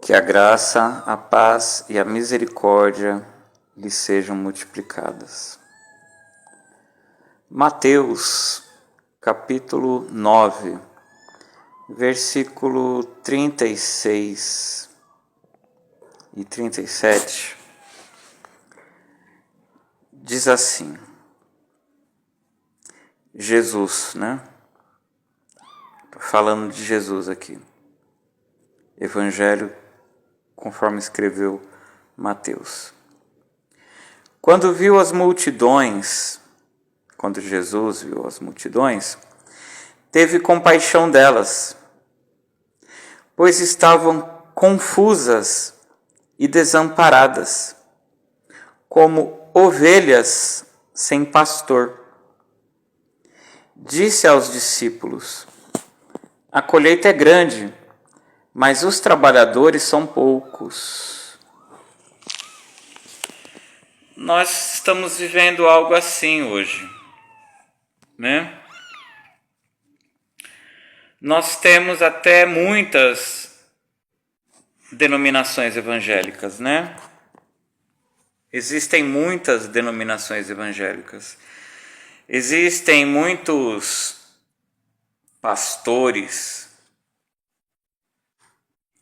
Que a graça, a paz e a misericórdia lhe sejam multiplicadas. Mateus, capítulo 9, versículo 36 e 37, diz assim: Jesus, né? Tô falando de Jesus aqui. Evangelho conforme escreveu Mateus. Quando Jesus viu as multidões, teve compaixão delas, pois estavam confusas e desamparadas, como ovelhas sem pastor. Disse aos discípulos: a colheita é grande, mas os trabalhadores são poucos. Nós estamos vivendo algo assim hoje, né? Nós temos até muitas denominações evangélicas, né? Existem muitas denominações evangélicas. Existem muitos pastores.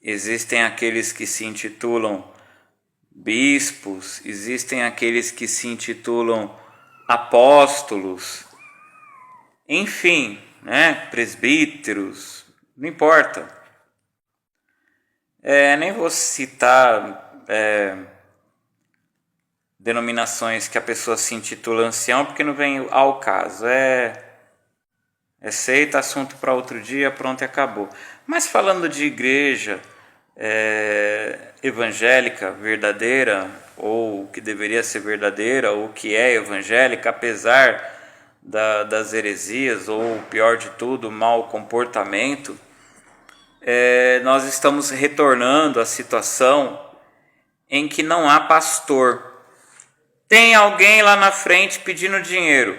Existem aqueles que se intitulam bispos, existem aqueles que se intitulam apóstolos, enfim, né, presbíteros, não importa. Nem vou citar denominações que a pessoa se intitula ancião, porque não vem ao caso. É seita, assunto para outro dia, pronto e acabou. Mas falando de igreja evangélica verdadeira, ou que deveria ser verdadeira, ou que é evangélica, apesar das heresias, ou pior de tudo, mau comportamento, nós estamos retornando à situação em que não há pastor. Tem alguém lá na frente pedindo dinheiro,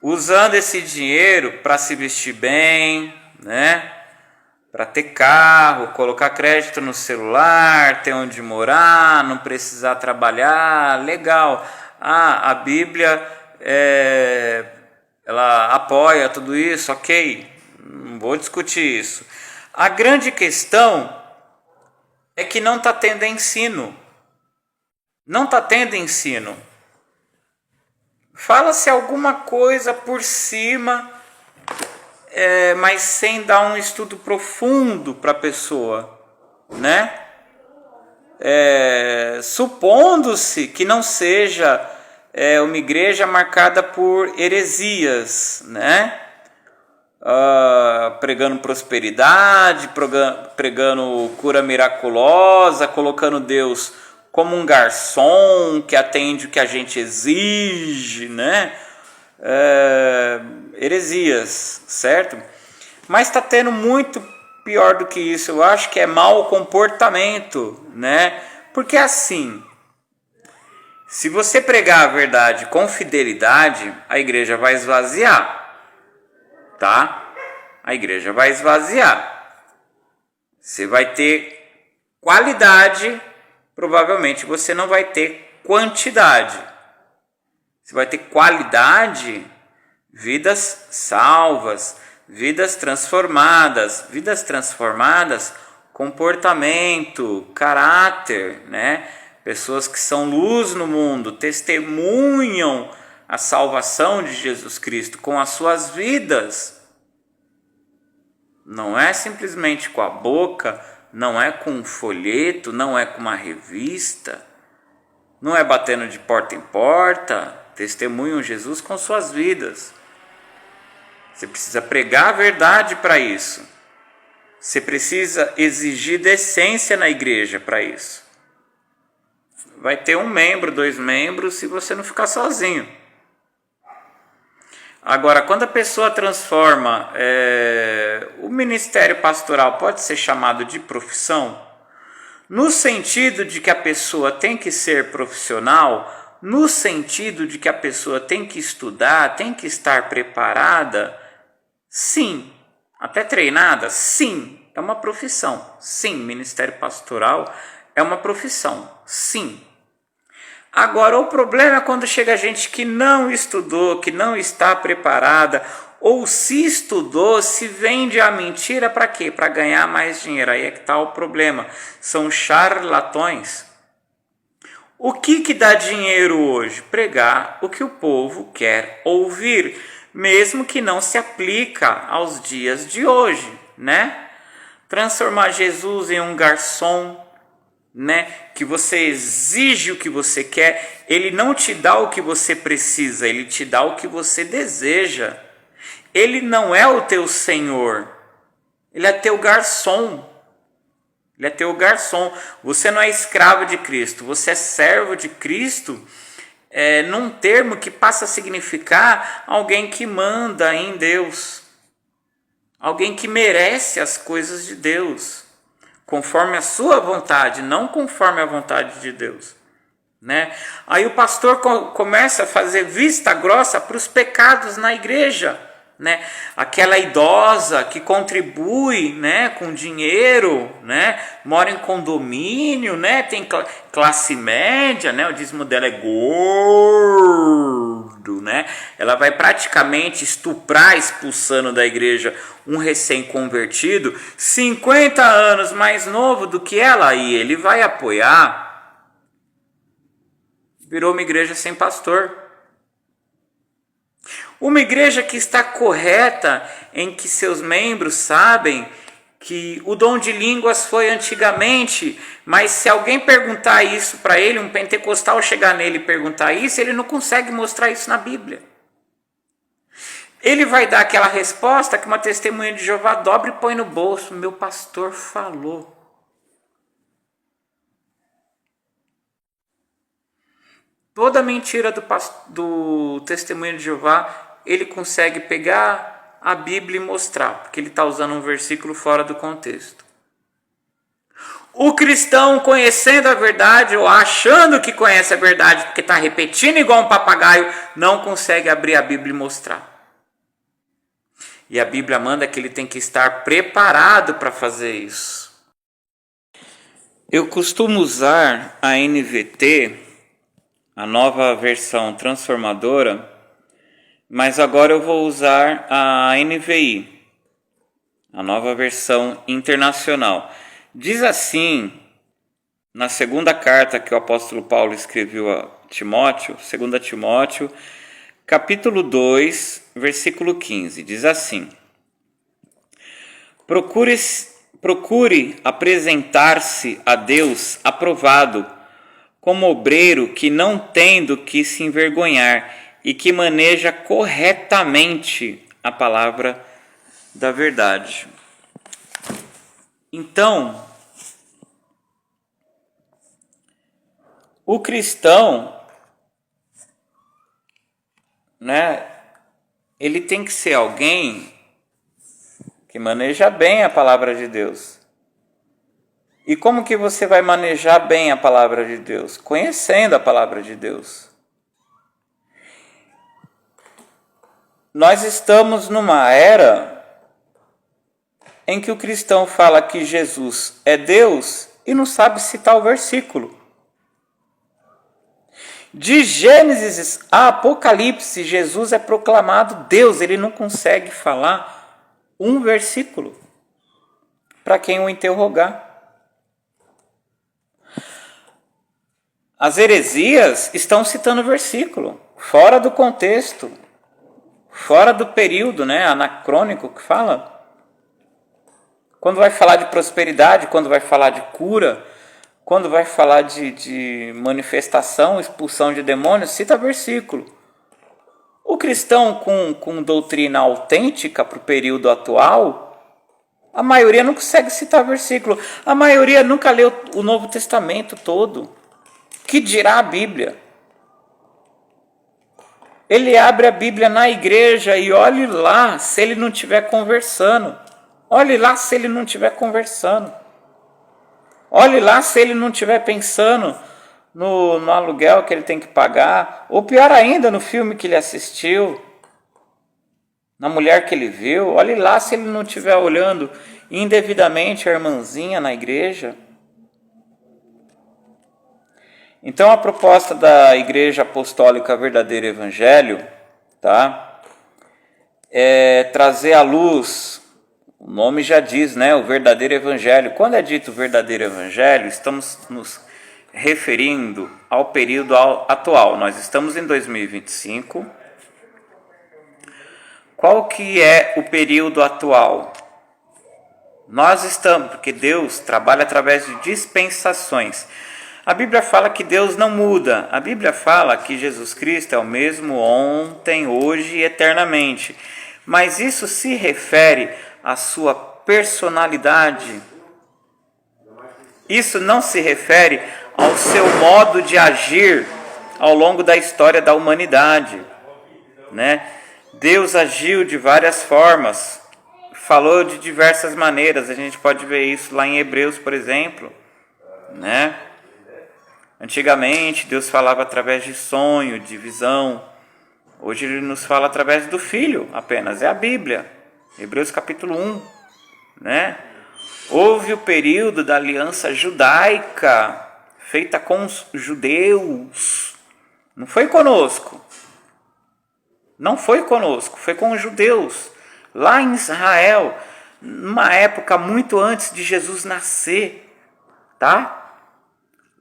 usando esse dinheiro para se vestir bem, né? Para ter carro, colocar crédito no celular, ter onde morar, não precisar trabalhar, legal. A Bíblia ela apoia tudo isso, ok, não vou discutir isso. A grande questão é que não está tendo ensino. Não está tendo ensino. Fala-se alguma coisa por cima, mas sem dar um estudo profundo para a pessoa, né? Supondo-se que não seja uma igreja marcada por heresias, né? Pregando prosperidade, pregando cura miraculosa, colocando Deus como um garçom que atende o que a gente exige, né? Heresias, certo? Mas está tendo muito pior do que isso. Eu acho que é mau comportamento, né? Porque assim, se você pregar a verdade com fidelidade, a igreja vai esvaziar, tá? A igreja vai esvaziar. Você vai ter qualidade, provavelmente você não vai ter quantidade. Você vai ter qualidade, vidas salvas, vidas transformadas, comportamento, caráter, né? Pessoas que são luz no mundo, testemunham a salvação de Jesus Cristo com as suas vidas. Não é simplesmente com a boca, não é com um folheto, não é com uma revista, não é batendo de porta em porta. Testemunham Jesus com suas vidas. Você precisa pregar a verdade para isso. Você precisa exigir decência na igreja para isso. Vai ter 1 membro, 2 membros, se você não ficar sozinho. Agora, quando a pessoa transforma, o ministério pastoral pode ser chamado de profissão, no sentido de que a pessoa tem que ser profissional, no sentido de que a pessoa tem que estudar, tem que estar preparada, sim. Até treinada, sim. é uma profissão. Sim, ministério pastoral é uma profissão. Sim. Agora, o problema é quando chega gente que não estudou, que não está preparada, ou se estudou, se vende a mentira para quê? Para ganhar mais dinheiro. Aí é que está o problema. São charlatões. O que dá dinheiro hoje? Pregar o que o povo quer ouvir, mesmo que não se aplica aos dias de hoje, né? Transformar Jesus em um garçom, né? Que você exige o que você quer, ele não te dá o que você precisa, ele te dá o que você deseja. Ele não é o teu senhor, ele é teu garçom. Ele é teu garçom. Você não é escravo de Cristo, você é servo de Cristo, num termo que passa a significar alguém que manda em Deus, alguém que merece as coisas de Deus, conforme a sua vontade, não conforme a vontade de Deus, né? Aí o pastor começa a fazer vista grossa para os pecados na igreja, né? Aquela idosa que contribui, né, com dinheiro, né, mora em condomínio, né, tem classe média, né, o dízimo dela é gordo, né, ela vai praticamente estuprar, expulsando da igreja um recém-convertido, 50 anos mais novo do que ela, e ele vai apoiar. Virou uma igreja sem pastor. Uma igreja que está correta, em que seus membros sabem que o dom de línguas foi antigamente, mas se alguém perguntar isso para ele, um pentecostal chegar nele e perguntar isso, ele não consegue mostrar isso na Bíblia. Ele vai dar aquela resposta que uma testemunha de Jeová dobra e põe no bolso: meu pastor falou. Toda mentira do testemunho de Jeová, ele consegue pegar a Bíblia e mostrar, porque ele está usando um versículo fora do contexto. O cristão, conhecendo a verdade, ou achando que conhece a verdade, porque está repetindo igual um papagaio, não consegue abrir a Bíblia e mostrar. E a Bíblia manda que ele tem que estar preparado para fazer isso. Eu costumo usar a NVT, a nova versão transformadora, mas agora eu vou usar a NVI, a nova versão internacional. Diz assim, na segunda carta que o apóstolo Paulo escreveu a Timóteo, 2 Timóteo, capítulo 2, versículo 15, diz assim: Procure apresentar-se a Deus aprovado, como obreiro que não tem do que se envergonhar e que maneja corretamente a palavra da verdade. Então, o cristão, né, ele tem que ser alguém que maneja bem a palavra de Deus. E como que você vai manejar bem a palavra de Deus? Conhecendo a palavra de Deus. Nós estamos numa era em que o cristão fala que Jesus é Deus e não sabe citar o versículo. De Gênesis a Apocalipse, Jesus é proclamado Deus, ele não consegue falar um versículo para quem o interrogar. As heresias estão citando versículo, fora do contexto, fora do período, né, anacrônico que fala. Quando vai falar de prosperidade, quando vai falar de cura, quando vai falar de manifestação, expulsão de demônios, cita versículo. O cristão com doutrina autêntica para o período atual, a maioria não consegue citar versículo. A maioria nunca leu o Novo Testamento todo. Que dirá a Bíblia? Ele abre a Bíblia na igreja e olhe lá se ele não estiver conversando. Olhe lá se ele não estiver conversando. Olhe lá se ele não estiver pensando no aluguel que ele tem que pagar. Ou pior ainda, no filme que ele assistiu. Na mulher que ele viu. Olhe lá se ele não estiver olhando indevidamente a irmãzinha na igreja. Então a proposta da Igreja Apostólica Verdadeiro Evangelho, tá? É trazer à luz, o nome já diz, né? O verdadeiro Evangelho. Quando é dito verdadeiro Evangelho, estamos nos referindo ao período atual. Nós estamos em 2025. Qual que é o período atual? Nós estamos, porque Deus trabalha através de dispensações. A Bíblia fala que Deus não muda. A Bíblia fala que Jesus Cristo é o mesmo ontem, hoje e eternamente. Mas isso se refere à sua personalidade. Isso não se refere ao seu modo de agir ao longo da história da humanidade, né? Deus agiu de várias formas, falou de diversas maneiras. A gente pode ver isso lá em Hebreus, por exemplo, né? Antigamente Deus falava através de sonho, de visão. Hoje Ele nos fala através do Filho apenas, é a Bíblia. Hebreus capítulo 1, né? Houve o período da aliança judaica, feita com os judeus. Não foi conosco. Não foi conosco, foi com os judeus. Lá em Israel, numa época muito antes de Jesus nascer, tá?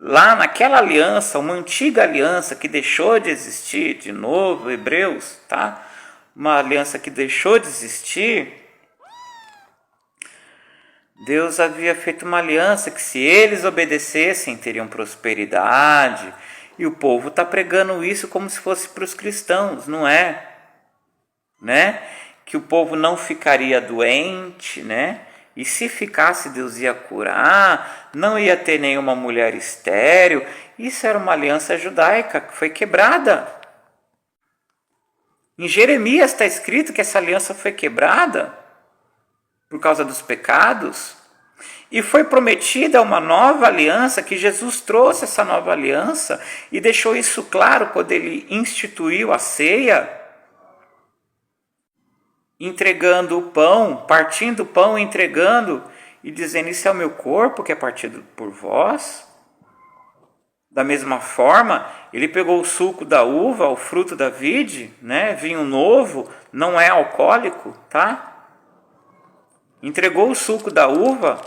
Lá naquela aliança, uma antiga aliança que deixou de existir, de novo, Hebreus, tá? Uma aliança que deixou de existir. Deus havia feito uma aliança que se eles obedecessem, teriam prosperidade. E o povo está pregando isso como se fosse para os cristãos, não é? Né? Que o povo não ficaria doente, né? E se ficasse, Deus ia curar, não ia ter nenhuma mulher estéril. Isso era uma aliança judaica que foi quebrada. Em Jeremias está escrito que essa aliança foi quebrada por causa dos pecados. E foi prometida uma nova aliança, que Jesus trouxe essa nova aliança e deixou isso claro quando ele instituiu a ceia, entregando o pão, partindo o pão, entregando e dizendo: isso é o meu corpo que é partido por vós. Da mesma forma, ele pegou o suco da uva, o fruto da vide, né? Vinho novo, não é alcoólico, tá? Entregou o suco da uva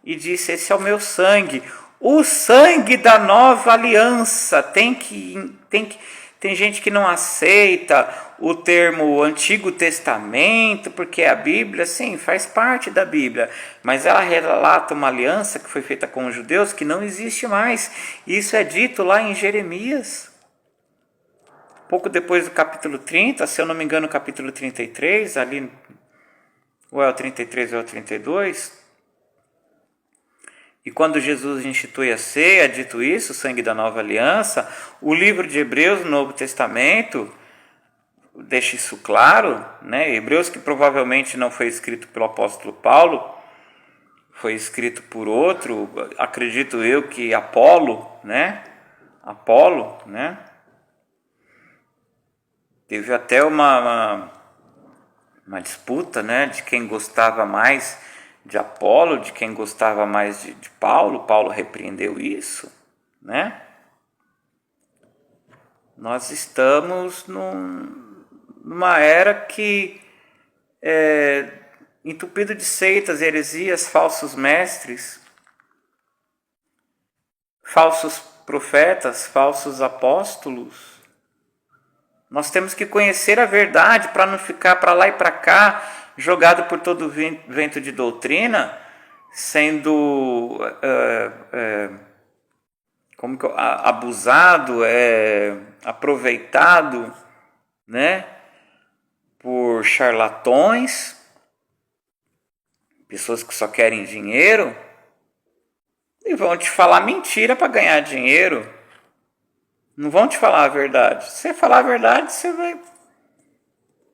e disse: esse é o meu sangue, o sangue da nova aliança. Tem gente que não aceita o termo Antigo Testamento, porque a Bíblia, sim, faz parte da Bíblia, mas ela relata uma aliança que foi feita com os judeus que não existe mais. Isso é dito lá em Jeremias. Pouco depois do capítulo 30, se eu não me engano, capítulo 33, ali, ou é o 33 ou é o 32... E quando Jesus institui a ceia, dito isso, o sangue da nova aliança, o livro de Hebreus, no Novo Testamento, deixa isso claro, né? Hebreus, que provavelmente não foi escrito pelo apóstolo Paulo, foi escrito por outro, acredito eu que Apolo, né? Teve até uma disputa, né, de quem gostava mais de Apolo, de quem gostava mais de Paulo. Paulo repreendeu isso, né? Nós estamos numa era que entupido de seitas, heresias, falsos mestres, falsos profetas, falsos apóstolos. Nós temos que conhecer a verdade para não ficar para lá e para cá, jogado por todo vento de doutrina, sendo abusado, aproveitado, né, por charlatões, pessoas que só querem dinheiro, e vão te falar mentira para ganhar dinheiro. Não vão te falar a verdade. Se você falar a verdade, você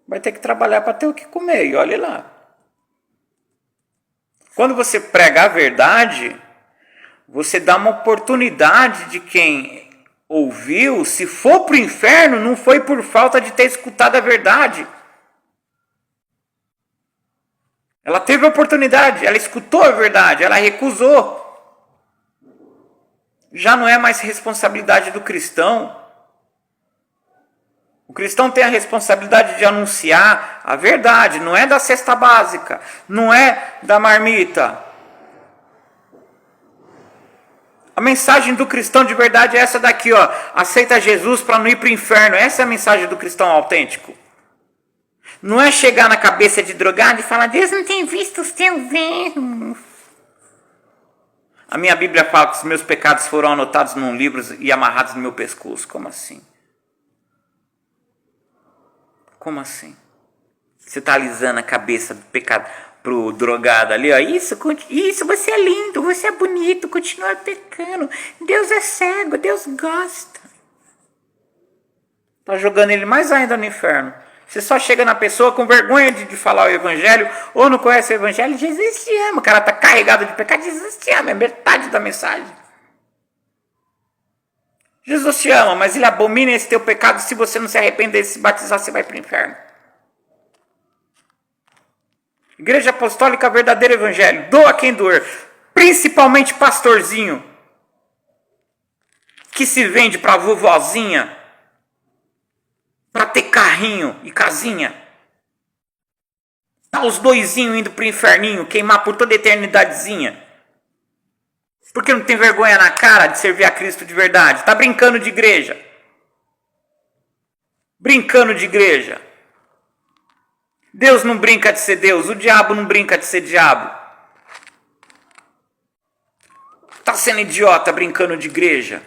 vai ter que trabalhar para ter o que comer, e olhe lá. Quando você prega a verdade, você dá uma oportunidade de quem ouviu, se for para o inferno, não foi por falta de ter escutado a verdade. Ela teve a oportunidade, ela escutou a verdade, ela recusou. Já não é mais responsabilidade do cristão. O cristão tem a responsabilidade de anunciar a verdade, não é da cesta básica, não é da marmita. A mensagem do cristão de verdade é essa daqui, ó. Aceita Jesus para não ir para o inferno. Essa é a mensagem do cristão autêntico. Não é chegar na cabeça de drogado e falar, Deus não tem visto os teus erros. A minha Bíblia fala que os meus pecados foram anotados num livro e amarrados no meu pescoço. Como assim? Como assim? Você está alisando a cabeça do pecado pro drogado ali, ó. Isso, você é lindo, você é bonito, continua pecando. Deus é cego, Deus gosta. Tá jogando ele mais ainda no inferno. Você só chega na pessoa com vergonha de falar o evangelho, ou não conhece o evangelho, Jesus te ama. O cara tá carregado de pecado, Jesus te ama, é metade da mensagem. Jesus te ama, mas ele abomina esse teu pecado. Se você não se arrepender e se batizar, você vai para o inferno. Igreja Apostólica, verdadeiro evangelho. Doa quem doer. Principalmente pastorzinho. Que se vende para vovozinha. Para ter carrinho e casinha. Tá os doisinhos indo para o inferninho. Queimar por toda a eternidadezinha. Porque não tem vergonha na cara de servir a Cristo de verdade. Está brincando de igreja. Brincando de igreja. Deus não brinca de ser Deus. O diabo não brinca de ser diabo. Está sendo idiota brincando de igreja.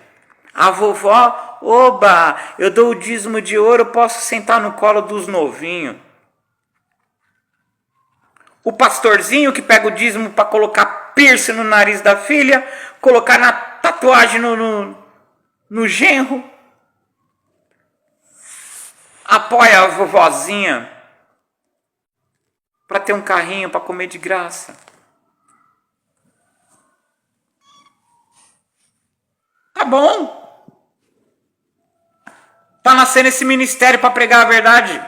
A vovó, oba, eu dou o dízimo de ouro, posso sentar no colo dos novinhos. O pastorzinho que pega o dízimo para colocar piercing no nariz da filha, colocar na tatuagem no genro, apoia a vovozinha para ter um carrinho para comer de graça. Tá bom. Tá nascendo esse ministério para pregar a verdade.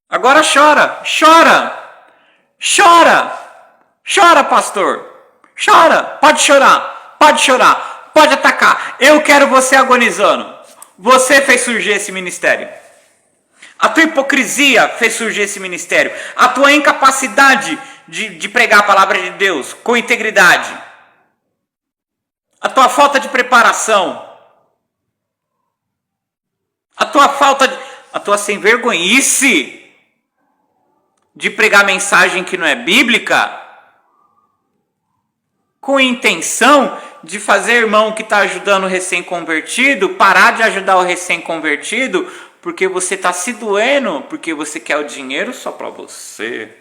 Agora chora, chora. Chora! Chora, pastor! Chora! Pode chorar! Pode chorar! Pode atacar! Eu quero você agonizando! Você fez surgir esse ministério. A tua hipocrisia fez surgir esse ministério. A tua incapacidade de pregar a palavra de Deus com integridade. A tua falta de preparação. A tua sem vergonhice de pregar mensagem que não é bíblica, com intenção de fazer irmão que está ajudando o recém-convertido, parar de ajudar o recém-convertido, porque você está se doendo, porque você quer o dinheiro só para você.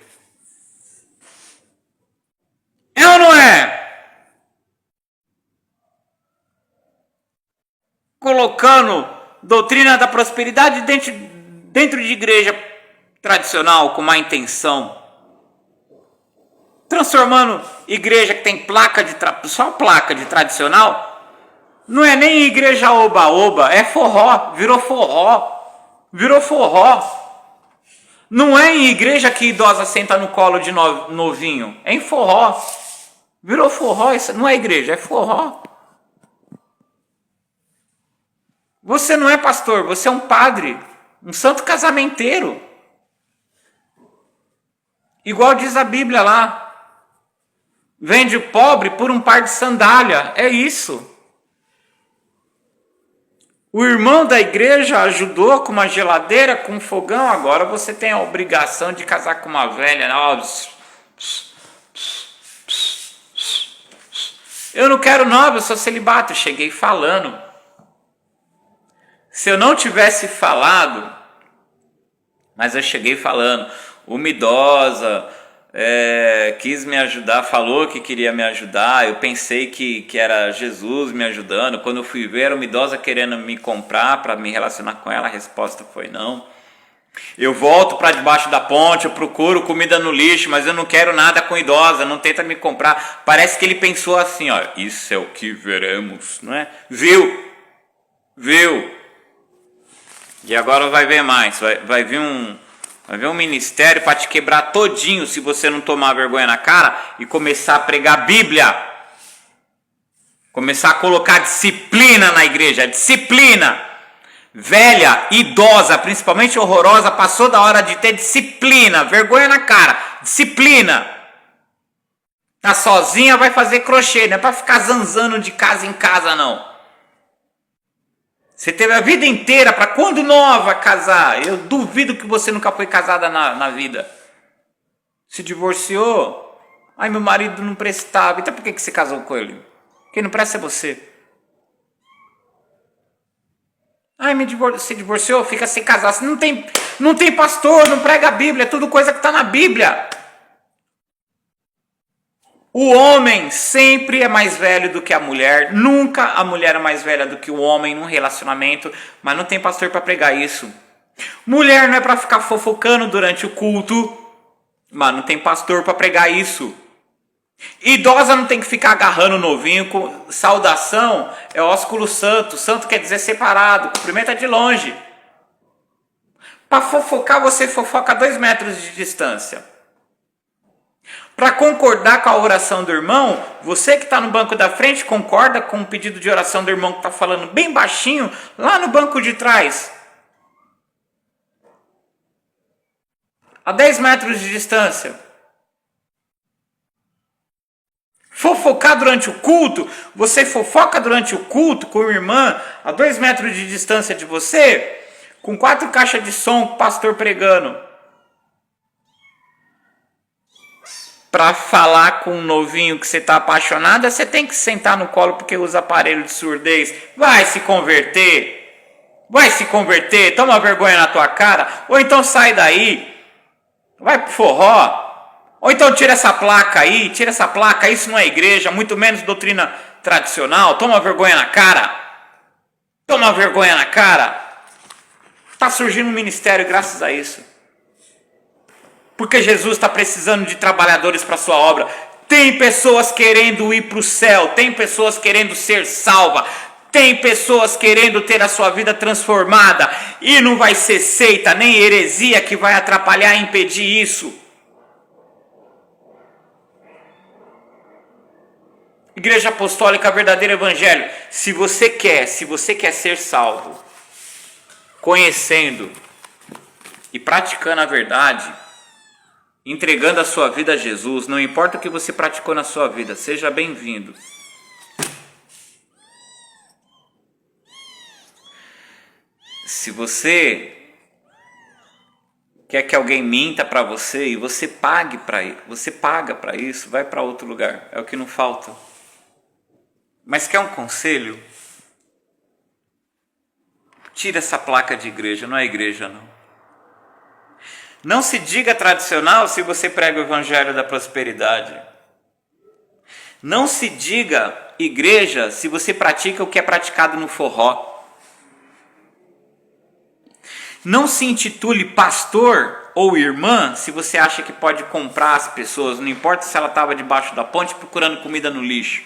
É ou não é? Colocando doutrina da prosperidade dentro de igreja tradicional, com má intenção, transformando igreja que tem só placa de tradicional, não é nem igreja oba-oba, é forró, virou forró, não é em igreja que idosa senta no colo de novinho, é em forró, virou forró, isso não é igreja, é forró. Você não é pastor, você é um padre, um santo casamenteiro. Igual diz a Bíblia lá, vende o pobre por um par de sandália, é isso. O irmão da igreja ajudou com uma geladeira, com um fogão, agora você tem a obrigação de casar com uma velha. Eu não quero não, eu sou celibato, cheguei falando. Se eu não tivesse falado, mas eu cheguei falando, uma idosa quis me ajudar, falou que queria me ajudar, eu pensei que era Jesus me ajudando, quando eu fui ver era uma idosa querendo me comprar para me relacionar com ela, a resposta foi não. Eu volto para debaixo da ponte, eu procuro comida no lixo, mas eu não quero nada com idosa, não tenta me comprar. Parece que ele pensou assim, ó, isso é o que veremos, não é? Viu? E agora vai ver mais, vai vir Vai ver um ministério para te quebrar todinho se você não tomar vergonha na cara e começar a pregar a Bíblia. Começar a colocar disciplina na igreja, disciplina. Velha, idosa, principalmente horrorosa, passou da hora de ter disciplina, vergonha na cara, disciplina. Tá sozinha, vai fazer crochê, não é para ficar zanzando de casa em casa, não. Você teve a vida inteira para quando nova casar. Eu duvido que você nunca foi casada na vida. Se divorciou. Ai, meu marido não prestava. Então por que você casou com ele? Quem não presta é você. Ai, se divorciou, fica sem casar. Você não tem pastor, não prega a Bíblia. É tudo coisa que está na Bíblia. O homem sempre é mais velho do que a mulher. Nunca a mulher é mais velha do que o homem num relacionamento. Mas não tem pastor para pregar isso. Mulher não é para ficar fofocando durante o culto. Mas não tem pastor para pregar isso. Idosa não tem que ficar agarrando o novinho com saudação. É ósculo santo. Santo quer dizer separado. Cumprimenta de longe. Para fofocar, você fofoca a 2 metros de distância. Para concordar com a oração do irmão, você que está no banco da frente concorda com o pedido de oração do irmão que está falando bem baixinho lá no banco de trás. A 10 metros de distância. Fofocar durante o culto, você fofoca durante o culto com a irmã a 2 metros de distância de você, com 4 caixas de som, o pastor pregando. Para falar com um novinho que você está apaixonada, você tem que sentar no colo porque usa aparelho de surdez. Vai se converter. Vai se converter. Toma vergonha na tua cara. Ou então sai daí. Vai pro forró. Ou então tira essa placa aí. Tira essa placa. Isso não é igreja. Muito menos doutrina tradicional. Toma vergonha na cara. Toma vergonha na cara. Está surgindo um ministério graças a isso. Porque Jesus está precisando de trabalhadores para a sua obra. Tem pessoas querendo ir para o céu. Tem pessoas querendo ser salva. Tem pessoas querendo ter a sua vida transformada. E não vai ser seita nem heresia que vai atrapalhar e impedir isso. Igreja Apostólica Verdadeiro Evangelho. Se você quer ser salvo, conhecendo e praticando a verdade, entregando a sua vida a Jesus, não importa o que você praticou na sua vida, seja bem-vindo. Se você quer que alguém minta para você e você paga para isso, vai para outro lugar, é o que não falta. Mas quer um conselho? Tira essa placa de igreja, não é igreja não. Não se diga tradicional se você prega o evangelho da prosperidade. Não se diga igreja se você pratica o que é praticado no forró. Não se intitule pastor ou irmã se você acha que pode comprar as pessoas, não importa se ela estava debaixo da ponte procurando comida no lixo.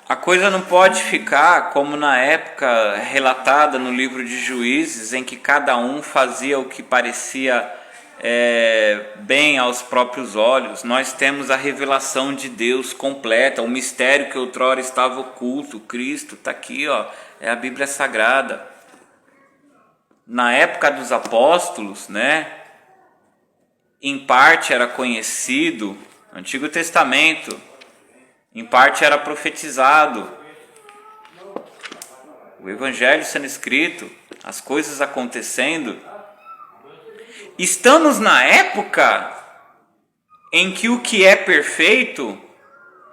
A coisa não pode ficar como na época relatada no livro de Juízes, em que cada um fazia o que parecia bem aos próprios olhos. Nós temos a revelação de Deus completa, o mistério que outrora estava oculto, Cristo está aqui, ó, é a Bíblia Sagrada. Na época dos apóstolos, né, em parte era conhecido, Antigo Testamento, em parte era profetizado, o Evangelho sendo escrito, as coisas acontecendo. Estamos na época em que o que é perfeito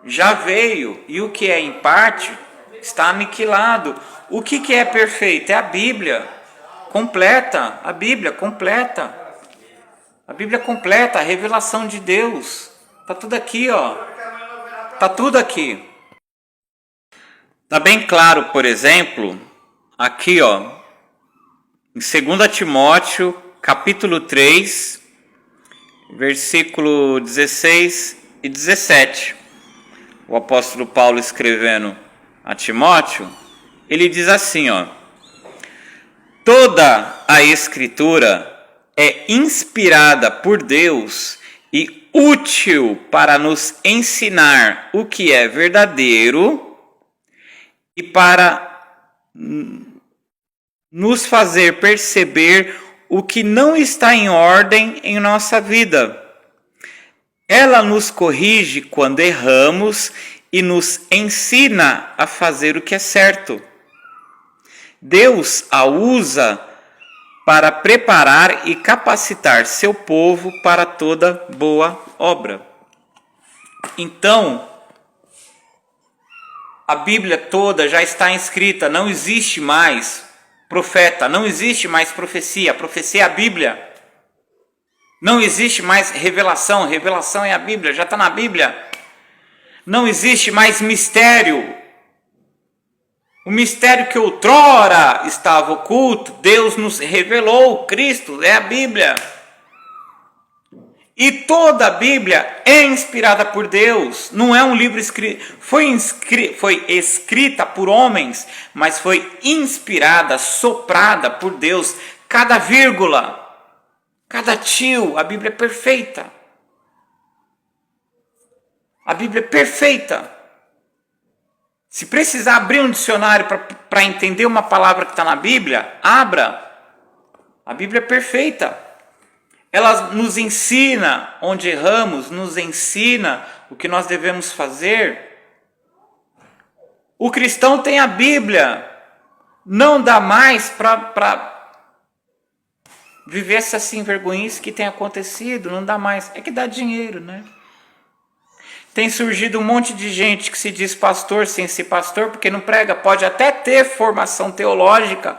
já veio e o que é em parte está aniquilado. O que é perfeito? É a Bíblia completa, a Bíblia completa, a Bíblia completa, a revelação de Deus. Está tudo aqui, ó. Está tudo aqui. Está bem claro, por exemplo, aqui, ó, em 2 Timóteo, capítulo 3, versículo 16 e 17. O apóstolo Paulo escrevendo a Timóteo, ele diz assim, ó: Toda a Escritura é inspirada por Deus e útil para nos ensinar o que é verdadeiro e para nos fazer perceber o que não está em ordem em nossa vida. Ela nos corrige quando erramos e nos ensina a fazer o que é certo. Deus a usa para preparar e capacitar seu povo para toda boa obra. Então, a Bíblia toda já está escrita, não existe mais profeta, não existe mais profecia, a profecia é a Bíblia. Não existe mais revelação, revelação é a Bíblia, já está na Bíblia. Não existe mais mistério. O mistério que outrora estava oculto, Deus nos revelou, Cristo é a Bíblia. E toda a Bíblia é inspirada por Deus, não é um livro escrito, foi escrita por homens, mas foi inspirada, soprada por Deus, cada vírgula, cada tio, a Bíblia é perfeita. A Bíblia é perfeita. Se precisar abrir um dicionário para entender uma palavra que está na Bíblia, abra. A Bíblia é perfeita. Ela nos ensina onde erramos, nos ensina o que nós devemos fazer. O cristão tem a Bíblia. Não dá mais para viver essa sinvergonhice que tem acontecido. Não dá mais. É que dá dinheiro, né? Tem surgido um monte de gente que se diz pastor sem ser pastor, porque não prega. Pode até ter formação teológica,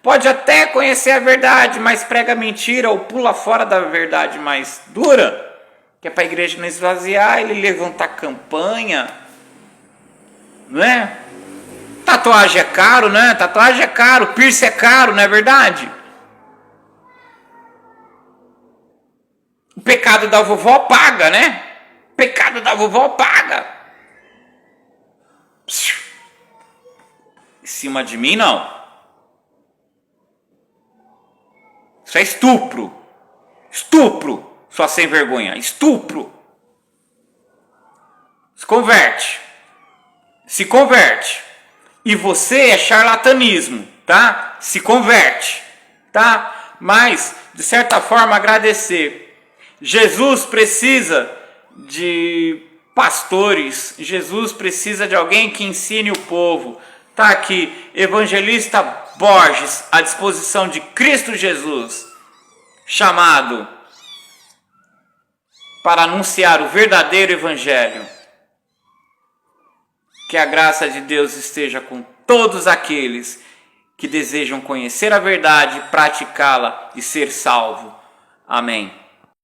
pode até conhecer a verdade, mas prega mentira ou pula fora da verdade mais dura, que é para a igreja não esvaziar, ele levantar campanha, não é? Tatuagem é caro, né? Tatuagem é caro, piercing é caro, não é verdade? O pecado da vovó paga, né? Pecado da vovó paga. Em cima de mim, não. Isso é estupro. Estupro, sua sem vergonha. Estupro. Se converte. Se converte. E você é charlatanismo, tá? Se converte, tá? Mas, de certa forma, agradecer. Jesus precisa de pastores, Jesus precisa de alguém que ensine o povo. Está aqui, evangelista Borges, à disposição de Cristo Jesus, chamado para anunciar o verdadeiro evangelho. Que a graça de Deus esteja com todos aqueles que desejam conhecer a verdade, praticá-la e ser salvo. Amém.